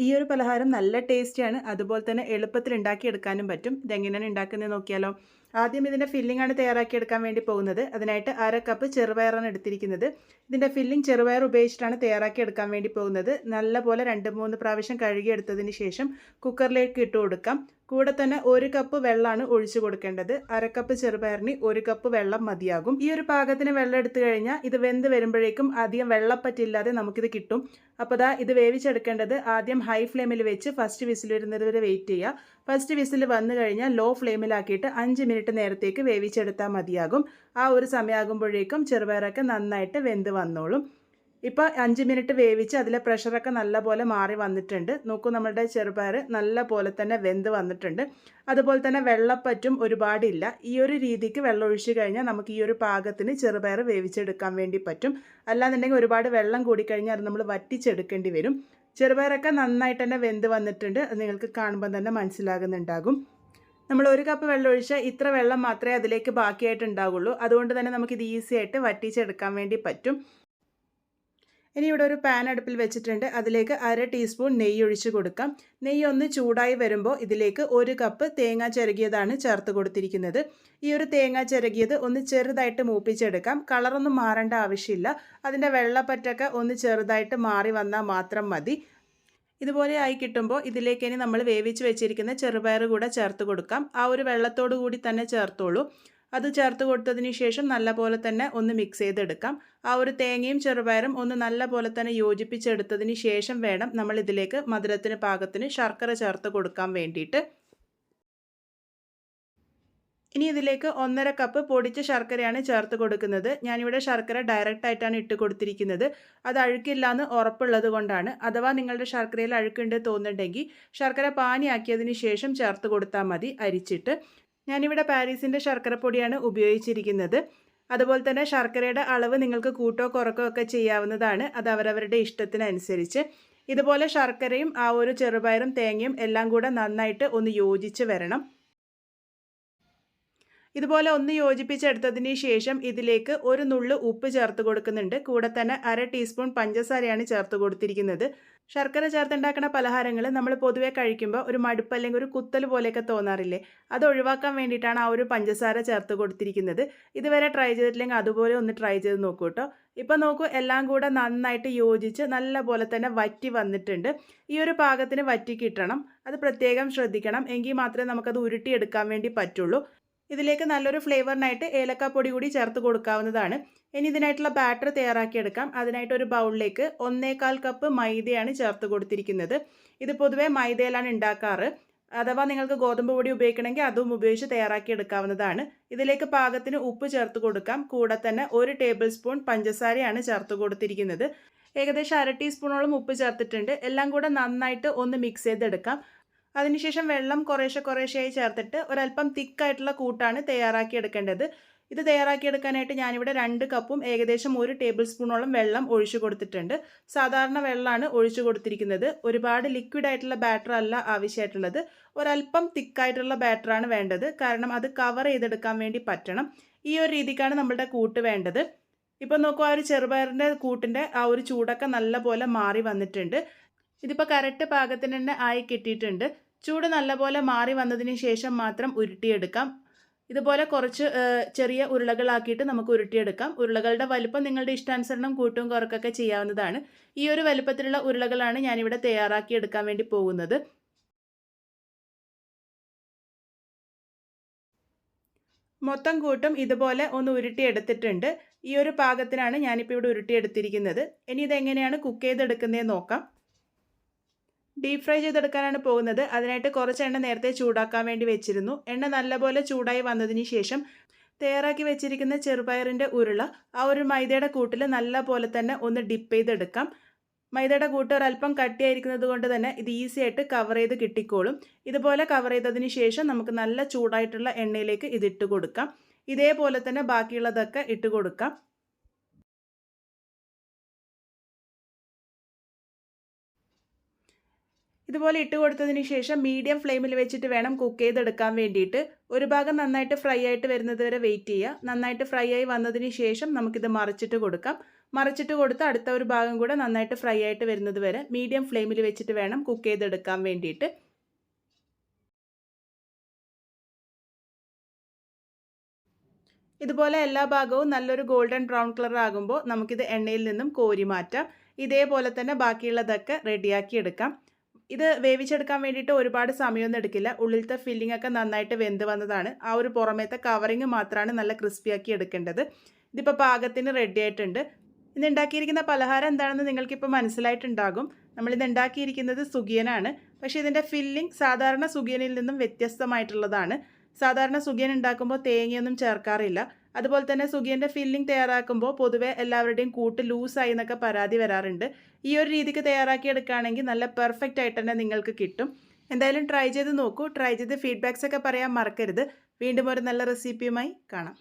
ഈ ഒരു പലഹാരം നല്ല ടേസ്റ്റിയാണ്. അതുപോലെ തന്നെ എളുപ്പത്തിൽ ഉണ്ടാക്കിയെടുക്കാനും പറ്റും. ഇതെങ്ങനെയാണ് ഉണ്ടാക്കുന്നത് നോക്കിയാലോ? ആദ്യം ഇതിൻ്റെ ഫില്ലിംഗ് ആണ് തയ്യാറാക്കിയെടുക്കാൻ വേണ്ടി പോകുന്നത്. അതിനായിട്ട് 1/2 കപ്പ് ചെറുപയറാണ് എടുത്തിരിക്കുന്നത്. ഇതിൻ്റെ ഫില്ലിംഗ് ചെറുപയർ ഉപയോഗിച്ചിട്ടാണ് തയ്യാറാക്കിയെടുക്കാൻ വേണ്ടി പോകുന്നത്. നല്ലപോലെ 2-3 പ്രാവശ്യം കഴുകിയെടുത്തതിന് ശേഷം കുക്കറിലേക്ക് ഇട്ട് കൊടുക്കാം. കൂടെ തന്നെ 1 കപ്പ് വെള്ളമാണ് ഒഴിച്ചു കൊടുക്കേണ്ടത്. 1/2 കപ്പ് ചെറുപയറിന് 1 കപ്പ് വെള്ളം മതിയാകും. ഈ ഒരു പാകത്തിന് വെള്ളം എടുത്തു കഴിഞ്ഞാൽ ഇത് വെന്ത് വരുമ്പോഴേക്കും അധികം വെള്ളപ്പറ്റില്ലാതെ നമുക്കിത് കിട്ടും. അപ്പോൾ ഇത് വേവിച്ചെടുക്കേണ്ടത് ആദ്യം ഹൈ ഫ്ലെയിമിൽ വെച്ച് ഫസ്റ്റ് വിസിൽ വരുന്നത് വരെ വെയിറ്റ് ചെയ്യുക. ഫസ്റ്റ് വിസിൽ വന്നു കഴിഞ്ഞാൽ ലോ ഫ്ലെയിമിലാക്കിയിട്ട് 5 മിനിറ്റ് നേരത്തേക്ക് വേവിച്ചെടുത്താൽ മതിയാകും. ആ ഒരു സമയമാകുമ്പോഴേക്കും ചെറുപയറൊക്കെ നന്നായിട്ട് വെന്ത് വന്നോളും. ഇപ്പോൾ 5 മിനിറ്റ് വേവിച്ച് അതിലെ പ്രഷറൊക്കെ നല്ലപോലെ മാറി വന്നിട്ടുണ്ട്. നോക്കൂ, നമ്മുടെ ചെറുപയർ നല്ല പോലെ തന്നെ വെന്ത് വന്നിട്ടുണ്ട്. അതുപോലെ തന്നെ വെള്ളപ്പറ്റും ഒരുപാടില്ല. ഈ ഒരു രീതിക്ക് വെള്ളം ഒഴിച്ച് കഴിഞ്ഞാൽ നമുക്ക് ഈ ഒരു പാകത്തിന് ചെറുപയർ വേവിച്ചെടുക്കാൻ വേണ്ടി പറ്റും. അല്ലാന്നുണ്ടെങ്കിൽ ഒരുപാട് വെള്ളം കൂടിക്കഴിഞ്ഞാൽ അത് നമ്മൾ വറ്റിച്ചെടുക്കേണ്ടി വരും. ചെറുപയറൊക്കെ നന്നായിട്ട് തന്നെ വെന്ത് വന്നിട്ടുണ്ട്. അത് നിങ്ങൾക്ക് കാണുമ്പോൾ തന്നെ മനസ്സിലാകുന്നുണ്ടാകും. നമ്മൾ 1 കപ്പ് വെള്ളം ഒഴിച്ചാൽ ഇത്ര വെള്ളം മാത്രമേ അതിലേക്ക് ബാക്കിയായിട്ടുണ്ടാവുള്ളൂ. അതുകൊണ്ട് തന്നെ നമുക്കിത് ഈസി ആയിട്ട് വറ്റിച്ചെടുക്കാൻ വേണ്ടി പറ്റും. ഇനി ഇവിടെ ഒരു പാൻ അടുപ്പിൽ വെച്ചിട്ടുണ്ട്. അതിലേക്ക് 1/2 ടീസ്പൂൺ നെയ്യ് ഒഴിച്ച് കൊടുക്കാം. നെയ്യ് ഒന്ന് ചൂടായി വരുമ്പോൾ ഇതിലേക്ക് 1 കപ്പ് തേങ്ങ ചിരകിയതാണ് ചേർത്ത് കൊടുത്തിരിക്കുന്നത്. ഈ ഒരു തേങ്ങ ചിരകിയത് ഒന്ന് ചെറുതായിട്ട് മൂപ്പിച്ചെടുക്കാം. കളറൊന്നും മാറേണ്ട ആവശ്യമില്ല. അതിൻ്റെ വെള്ളപ്പറ്റൊക്കെ ഒന്ന് ചെറുതായിട്ട് മാറി വന്നാൽ മാത്രം മതി. ഇതുപോലെ ആയി കിട്ടുമ്പോൾ ഇതിലേക്ക് ഇനി നമ്മൾ വേവിച്ച് വെച്ചിരിക്കുന്ന ചെറുപയർ കൂടെ ചേർത്ത് കൊടുക്കാം. ആ ഒരു വെള്ളത്തോടു കൂടി തന്നെ ചേർത്തോളൂ. അത് ചേർത്ത് കൊടുത്തതിന് ശേഷം നല്ലപോലെ തന്നെ ഒന്ന് മിക്സ് ചെയ്തെടുക്കാം. ആ ഒരു തേങ്ങയും ചെറുപയറും ഒന്ന് നല്ലപോലെ തന്നെ യോജിപ്പിച്ചെടുത്തതിന് ശേഷം വേണം നമ്മൾ ഇതിലേക്ക് മധുരത്തിന് പാകത്തിന് ശർക്കര ചേർത്ത് കൊടുക്കാൻ വേണ്ടിയിട്ട്. ഇനി ഇതിലേക്ക് 1/2 കപ്പ് പൊടിച്ച ശർക്കരയാണ് ചേർത്ത് കൊടുക്കുന്നത്. ഞാനിവിടെ ശർക്കര ഡയറക്റ്റ് ആയിട്ടാണ് ഇട്ട് കൊടുത്തിരിക്കുന്നത്. അത് അഴുക്കില്ലാന്ന് ഉറപ്പുള്ളത് കൊണ്ടാണ്. അഥവാ നിങ്ങളുടെ ശർക്കരയിൽ അഴുക്കുണ്ട് തോന്നുന്നുണ്ടെങ്കിൽ ശർക്കര പാനിയാക്കിയതിന് ശേഷം ചേർത്ത് കൊടുത്താൽ മതി അരിച്ചിട്ട്. ഞാനിവിടെ പാരീസിൻ്റെ ശർക്കരപ്പൊടിയാണ് ഉപയോഗിച്ചിരിക്കുന്നത്. അതുപോലെ തന്നെ ശർക്കരയുടെ അളവ് നിങ്ങൾക്ക് കൂട്ടോ കുറക്കോ ഒക്കെ ചെയ്യാവുന്നതാണ്. അത് അവരവരുടെ ഇഷ്ടത്തിനനുസരിച്ച്. ഇതുപോലെ ശർക്കരയും ആ ഒരു ചെറുപയറും തേങ്ങയും എല്ലാം കൂടെ നന്നായിട്ട് ഒന്ന് യോജിച്ച് വരണം. ഇതുപോലെ ഒന്ന് യോജിപ്പിച്ചെടുത്തതിന് ശേഷം ഇതിലേക്ക് ഒരു നുള്ളു ഉപ്പ് ചേർത്ത് കൊടുക്കുന്നുണ്ട്. കൂടെ തന്നെ 1/2 ടീസ്പൂൺ പഞ്ചസാരയാണ് ചേർത്ത് കൊടുത്തിരിക്കുന്നത്. ശർക്കര ചേർത്തുണ്ടാക്കുന്ന പലഹാരങ്ങൾ നമ്മൾ പൊതുവെ കഴിക്കുമ്പോൾ ഒരു മടുപ്പ് അല്ലെങ്കിൽ ഒരു കുത്തൽ പോലെയൊക്കെ തോന്നാറില്ലേ? അത് ഒഴിവാക്കാൻ വേണ്ടിയിട്ടാണ് ആ ഒരു പഞ്ചസാര ചേർത്ത് കൊടുത്തിരിക്കുന്നത്. ഇതുവരെ ട്രൈ ചെയ്തിട്ടില്ലെങ്കിൽ അതുപോലെ ഒന്ന് ട്രൈ ചെയ്ത് നോക്കൂ കേട്ടോ. ഇപ്പം നോക്കൂ, എല്ലാം കൂടെ നന്നായിട്ട് യോജിച്ച് നല്ല പോലെ തന്നെ വറ്റി വന്നിട്ടുണ്ട്. ഈ ഒരു പാകത്തിന് വറ്റി കിട്ടണം. അത് പ്രത്യേകം ശ്രദ്ധിക്കണം. എങ്കിൽ മാത്രമേ നമുക്കത് ഉരുട്ടിയെടുക്കാൻ വേണ്ടി പറ്റുള്ളൂ. ഇതിലേക്ക് നല്ലൊരു ഫ്ലേവറിനായിട്ട് ഏലക്കാപ്പൊടി കൂടി ചേർത്ത് കൊടുക്കാവുന്നതാണ്. ഇനി ഇതിനായിട്ടുള്ള ബാറ്റർ തയ്യാറാക്കിയെടുക്കാം. അതിനായിട്ട് ഒരു ബൗളിലേക്ക് 1/4 കപ്പ് മൈദയാണ് ചേർത്ത് കൊടുത്തിരിക്കുന്നത്. ഇത് പൊതുവേ മൈദയിലാണ് ഉണ്ടാക്കാറ്. അഥവാ നിങ്ങൾക്ക് ഗോതമ്പ് പൊടി ഉപയോഗിക്കണമെങ്കിൽ അതും ഉപയോഗിച്ച് തയ്യാറാക്കിയെടുക്കാവുന്നതാണ്. ഇതിലേക്ക് പാകത്തിന് ഉപ്പ് ചേർത്ത് കൊടുക്കാം. കൂടെ തന്നെ 1 ടേബിൾ സ്പൂൺ പഞ്ചസാരയാണ് ചേർത്ത് കൊടുത്തിരിക്കുന്നത്. ഏകദേശം 1/2 ടീസ്പൂണോളം ഉപ്പ് ചേർത്തിട്ടുണ്ട്. എല്ലാം കൂടെ നന്നായിട്ട് ഒന്ന് മിക്സ് ചെയ്തെടുക്കാം. അതിനുശേഷം വെള്ളം കുറേശ്ശെയായി ചേർത്തിട്ട് ഒരല്പം തിക്കായിട്ടുള്ള കൂട്ടാണ് തയ്യാറാക്കിയെടുക്കേണ്ടത്. ഇത് തയ്യാറാക്കിയെടുക്കാനായിട്ട് ഞാനിവിടെ 2 കപ്പും ഏകദേശം 1 ടേബിൾ സ്പൂണോളം വെള്ളം ഒഴിച്ചു കൊടുത്തിട്ടുണ്ട്. സാധാരണ വെള്ളമാണ് ഒഴിച്ചു കൊടുത്തിരിക്കുന്നത്. ഒരുപാട് ലിക്വിഡ് ആയിട്ടുള്ള ബാറ്റർ അല്ല ആവശ്യമായിട്ടുള്ളത്. ഒരല്പം തിക്കായിട്ടുള്ള ബാറ്ററാണ് വേണ്ടത്. കാരണം അത് കവർ ചെയ്തെടുക്കാൻ വേണ്ടി പറ്റണം. ഈ ഒരു രീതിക്കാണ് നമ്മളുടെ കൂട്ട് വേണ്ടത്. ഇപ്പം നോക്കൂ, ആ ഒരു ചെറുപയറിൻ്റെ കൂട്ടിൻ്റെ ആ ഒരു ചൂടൊക്കെ നല്ല പോലെ മാറി വന്നിട്ടുണ്ട്. ഇതിപ്പോൾ കറക്റ്റ് പാകത്തിന് തന്നെ ആയി കിട്ടിയിട്ടുണ്ട്. ചൂട് നല്ലപോലെ മാറി വന്നതിന് ശേഷം മാത്രം ഉരുട്ടിയെടുക്കാം. ഇതുപോലെ കുറച്ച് ചെറിയ ഉരുളകളാക്കിയിട്ട് നമുക്ക് ഉരുട്ടിയെടുക്കാം. ഉരുളകളുടെ വലുപ്പം നിങ്ങളുടെ ഇഷ്ടാനുസരണം കൂട്ടും കുറക്കൊക്കെ ചെയ്യാവുന്നതാണ്. ഈ ഒരു വലുപ്പത്തിലുള്ള ഉരുളകളാണ് ഞാനിവിടെ തയ്യാറാക്കിയെടുക്കാൻ വേണ്ടി പോകുന്നത്. മൊത്തം കൂട്ടും ഇതുപോലെ ഒന്ന് ഉരുട്ടിയെടുത്തിട്ടുണ്ട്. ഈ ഒരു പാകത്തിനാണ് ഞാനിപ്പോൾ ഇവിടെ ഉരുട്ടിയെടുത്തിരിക്കുന്നത്. ഇനി ഇതെങ്ങനെയാണ് കുക്ക് ചെയ്തെടുക്കുന്നതെന്ന് നോക്കാം. ഡീപ് ഫ്രൈ ചെയ്തെടുക്കാനാണ് പോകുന്നത്. അതിനായിട്ട് കുറച്ച് എണ്ണ നേരത്തെ ചൂടാക്കാൻ വേണ്ടി വെച്ചിരുന്നു. എണ്ണ നല്ലപോലെ ചൂടായി വന്നതിന് ശേഷം തയ്യാറാക്കി വെച്ചിരിക്കുന്ന ചെറുപയറിൻ്റെ ഉരുള ആ ഒരു മൈദയുടെ കൂട്ടിൽ നല്ല പോലെ തന്നെ ഒന്ന് ഡിപ്പ് ചെയ്തെടുക്കാം. മൈദയുടെ കൂട്ട് ഒരല്പം കട്ടിയായിരിക്കുന്നത് കൊണ്ട് തന്നെ ഇത് ഈസി ആയിട്ട് കവർ ചെയ്ത് കിട്ടിക്കോളും. ഇതുപോലെ കവർ ചെയ്തതിന് ശേഷം നമുക്ക് നല്ല ചൂടായിട്ടുള്ള എണ്ണയിലേക്ക് ഇതിട്ട് കൊടുക്കാം. ഇതേപോലെ തന്നെ ബാക്കിയുള്ളതൊക്കെ ഇട്ട് കൊടുക്കാം. ഇതുപോലെ ഇട്ട് കൊടുത്തതിന് ശേഷം മീഡിയം ഫ്ലെയിമിൽ വെച്ചിട്ട് വേണം കുക്ക് ചെയ്തെടുക്കാൻ വേണ്ടിയിട്ട്. ഒരു ഭാഗം നന്നായിട്ട് ഫ്രൈ ആയിട്ട് വരുന്നത് വരെ വെയിറ്റ് ചെയ്യുക. നന്നായിട്ട് ഫ്രൈ ആയി വന്നതിന് ശേഷം നമുക്കിത് മറിച്ചിട്ട് കൊടുക്കാം. മറിച്ചിട്ട് കൊടുത്ത് അടുത്ത ഒരു ഭാഗം കൂടെ നന്നായിട്ട് ഫ്രൈ ആയിട്ട് വരുന്നത് വരെ മീഡിയം ഫ്ലെയിമിൽ വെച്ചിട്ട് വേണം കുക്ക് ചെയ്തെടുക്കാൻ വേണ്ടിയിട്ട്. ഇതുപോലെ എല്ലാ ഭാഗവും നല്ലൊരു ഗോൾഡൻ ബ്രൗൺ കളർ ആകുമ്പോൾ നമുക്കിത് എണ്ണയിൽ നിന്നും കോരി മാറ്റാം. ഇതേപോലെ തന്നെ ബാക്കിയുള്ളതൊക്കെ റെഡിയാക്കി എടുക്കാം. ഇത് വേവിച്ചെടുക്കാൻ വേണ്ടിയിട്ട് ഒരുപാട് സമയമൊന്നും എടുക്കില്ല. ഉള്ളിലത്തെ ഫില്ലിംഗ് ഒക്കെ നന്നായിട്ട് വെന്ത് വന്നതാണ്. ആ ഒരു പുറമേത്തെ കവറിങ് മാത്രമാണ് നല്ല ക്രിസ്പിയാക്കി എടുക്കേണ്ടത്. ഇതിപ്പോൾ പാകത്തിന് റെഡി ആയിട്ടുണ്ട്. ഇന്ന് ഉണ്ടാക്കിയിരിക്കുന്ന പലഹാരം എന്താണെന്ന് നിങ്ങൾക്കിപ്പോൾ മനസ്സിലായിട്ടുണ്ടാകും. നമ്മളിത് ഉണ്ടാക്കിയിരിക്കുന്നത് സുഗിയനാണ്. പക്ഷേ ഇതിൻ്റെ ഫില്ലിംഗ് സാധാരണ സുഗിയനിൽ നിന്നും വ്യത്യസ്തമായിട്ടുള്ളതാണ്. സാധാരണ സുഗിയൻ ഉണ്ടാക്കുമ്പോൾ തേങ്ങയൊന്നും ചേർക്കാറില്ല. അതുപോലെ തന്നെ സുഗിയൻ്റെ ഫില്ലിംഗ് തയ്യാറാക്കുമ്പോൾ പൊതുവെ എല്ലാവരുടെയും കൂട്ട് ലൂസായി എന്നൊക്കെ പരാതി വരാറുണ്ട്. ഈ ഒരു രീതിക്ക് തയ്യാറാക്കി എടുക്കുകയാണെങ്കിൽ നല്ല പെർഫെക്റ്റ് ആയിട്ട് തന്നെ നിങ്ങൾക്ക് കിട്ടും. എന്തായാലും ട്രൈ ചെയ്ത് നോക്കൂ. ട്രൈ ചെയ്ത് ഫീഡ്ബാക്സ് ഒക്കെ പറയാൻ മറക്കരുത്. വീണ്ടും ഒരു നല്ല റെസിപ്പിയുമായി കാണാം.